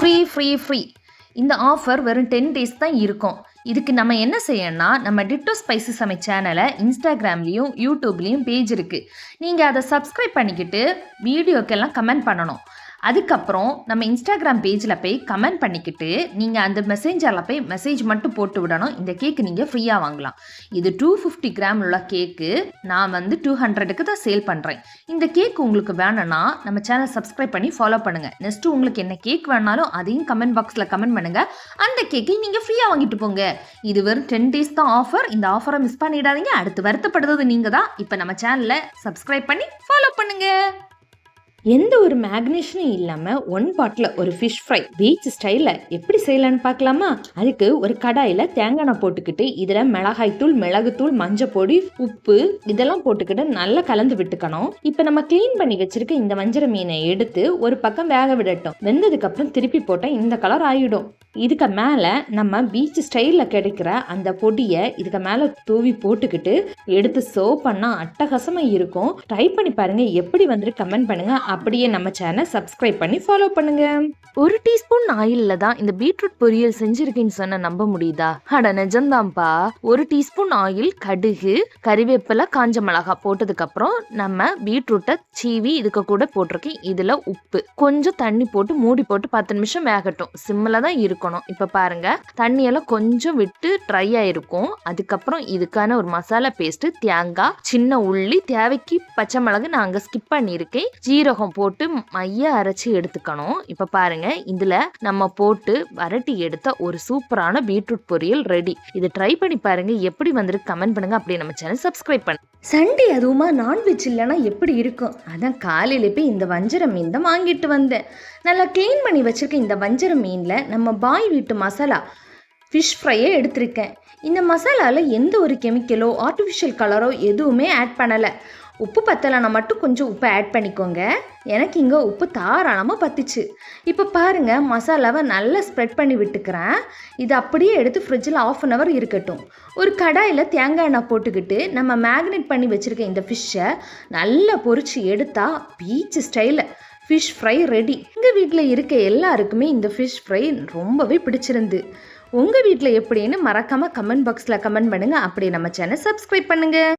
Free. இந்த offer வெறும் 10 days தான் இருக்கும். இதுக்கு நம்ம என்ன செய்யணும்னா, நம்ம டிட்டோ ஸ்பைசி சமையல் சேனலை இன்ஸ்டாகிராம்லேயும் யூடியூப்லேயும் பேஜ் இருக்குது. நீங்கள் அதை சப்ஸ்கிரைப் பண்ணிக்கிட்டு வீடியோக்கெல்லாம் கமெண்ட் பண்ணணும். அதுக்கப்புறம் நம்ம இன்ஸ்டாகிராம் பேஜில் போய் கமெண்ட் பண்ணிக்கிட்டு நீங்கள் அந்த மெசேஞ்சரில் போய் மெசேஜ் மட்டும் போட்டு விடணும். இந்த கேக்கு நீங்கள் ஃப்ரீயாக வாங்கலாம். இது 250 கிராம் உள்ள கேக்கு. நான் 200க்கு தான் சேல் பண்ணுறேன். இந்த கேக் உங்களுக்கு வேணும்னா நம்ம சேனல் சப்ஸ்கிரைப் பண்ணி ஃபாலோ பண்ணுங்கள். நெக்ஸ்ட்டு உங்களுக்கு என்ன கேக் வேணாலும் அதையும் கமெண்ட் பாக்ஸில் கமெண்ட் பண்ணுங்கள். அந்த கேக்கை நீங்கள் ஃப்ரீயாக வாங்கிட்டு போங்க. இது வெறும் 10 days தான் ஆஃபர். இந்த ஆஃபரை மிஸ் பண்ணிடாதீங்க. அடுத்து வருத்தப்படுறது நீங்கள் தான். இப்போ நம்ம சேனலை சப்ஸ்கிரைப் பண்ணி ஃபாலோ பண்ணுங்கள். எந்த ஒரு மேக்னேஷனும் இல்லாமல் 1 பாட்டில் ஒரு ஃபிஷ் ஃப்ரை பீச் ஸ்டைலில் எப்படி செய்யலான்னு பார்க்கலாமா? அதுக்கு ஒரு கடாயில் தேங்காய் எண்ணெய் போட்டுக்கிட்டு இதில் மிளகாய்த்தூள், மிளகுத்தூள், மஞ்சள் பொடி, உப்பு இதெல்லாம் போட்டுக்கிட்டு நல்லா கலந்து விட்டுக்கணும். இப்போ நம்ம க்ளீன் பண்ணி வச்சிருக்க இந்த வஞ்சர மீனை எடுத்து ஒரு பக்கம் வேக விடட்டும். வெந்ததுக்கப்புறம் திருப்பி போட்டால் இந்த கலர் ஆகிடும். இதுக்கு மேலே நம்ம பீச் ஸ்டைலில் கிடைக்கிற அந்த பொடியை இதுக்கு மேலே தூவி போட்டுக்கிட்டு எடுத்து சர்வ் பண்ணால் அட்டகாசமாக இருக்கும். ட்ரை பண்ணி பாருங்கள். எப்படி கமெண்ட் பண்ணுங்கள். அப்படியே நம்ம சேனல் சப்ஸ்கிரைப் பண்ணி ஃபாலோ பண்ணுங்க. 1 டீஸ்பூன் ஆயில்ல தான் இந்த பீட்ரூட் பொரியல் செஞ்சிருக்கேன்னு சொன்ன நம்ப முடியுதா? அட நிஜம்தான்ப்பா. 1 டீஸ்பூன் ஆயில், கடுகு, கறிவேப்பிலை, காஞ்ச மிளகா போட்டதுக்கு அப்புறம் நம்ம பீட்ரூட்டை சீவி இதுக்கு கூட போட்டிருக்கேன். இதுல உப்பு, கொஞ்சம் தண்ணி போட்டு மூடி போட்டு 10 நிமிஷம் வேகட்டும். சிம்ல தான் இருக்கணும். இப்ப பாருங்க, தண்ணியெல்லாம் கொஞ்சம் விட்டு ட்ரை ஆயிருக்கும். அதுக்கப்புறம் இதுக்கான ஒரு மசாலா பேஸ்ட், தேங்காய், சின்ன உள்ளி, தேவைக்கு பச்சை மிளகு நான் அங்க ஸ்கிப் பண்ணியிருக்கேன், ஜீரகம் போட்டு மைய அரைச்சி எடுத்துக்கணும். இப்ப பாருங்க, இதுல நம்ம போட்டு வரட்டி எடுத்த ஒரு சூப்பரான பீட்ரூட் பொரியல் ரெடி. இது ட்ரை பண்ணி பாருங்க. எப்படி கமெண்ட் பண்ணுங்க. அப்படியே நம்ம சேனல் சப்ஸ்கிரைப் பண்ணுங்க. சண்டே அதுவுமா நான்வெஜ் இல்லைன்னா எப்படி இருக்கும்? அதான் காலையில போய் இந்த வஞ்சர மீன் தான் வாங்கிட்டு வந்தேன். நல்லா க்ளீன் பண்ணி வச்சிருக்க இந்த வஞ்சர மீனில் நம்ம பாய் வீட்டு மசாலா ஃபிஷ் ஃப்ரையை எடுத்திருக்கேன். இந்த மசாலாவில் எந்த ஒரு கெமிக்கலோ ஆர்டிஃபிஷியல் கலரோ எதுவுமே ஆட் பண்ணலை. உப்பு பத்தலைன்னா மட்டும் கொஞ்சம் உப்பு ஆட் பண்ணிக்கோங்க. எனக்கு இங்கே உப்பு தாராளமாக பத்துச்சு. இப்போ பாருங்கள், மசாலாவை நல்லா ஸ்ப்ரெட் பண்ணி விட்டுக்கிறேன். இது அப்படியே எடுத்து ஃப்ரிட்ஜில் 1/2 hour இருக்கட்டும். ஒரு கடாயில் தேங்காய் எண்ணெய் போட்டுக்கிட்டு நம்ம மேக்னேட் பண்ணி வச்சுருக்க இந்த ஃபிஷ்ஷை நல்லா பொரிச்சு எடுத்தால் பீச் ஸ்டைலில் ஃபிஷ் ஃப்ரை ரெடி. எங்கள் வீட்டில் இருக்க எல்லாருக்குமே இந்த ஃபிஷ் ஃப்ரை ரொம்பவே பிடிச்சிருந்து. உங்கள் வீட்டில் எப்படின்னு மறக்காமல் கமெண்ட் பாக்ஸில் கமெண்ட் பண்ணுங்கள். அப்படியே நம்ம சேனல் சப்ஸ்கிரைப் பண்ணுங்கள்.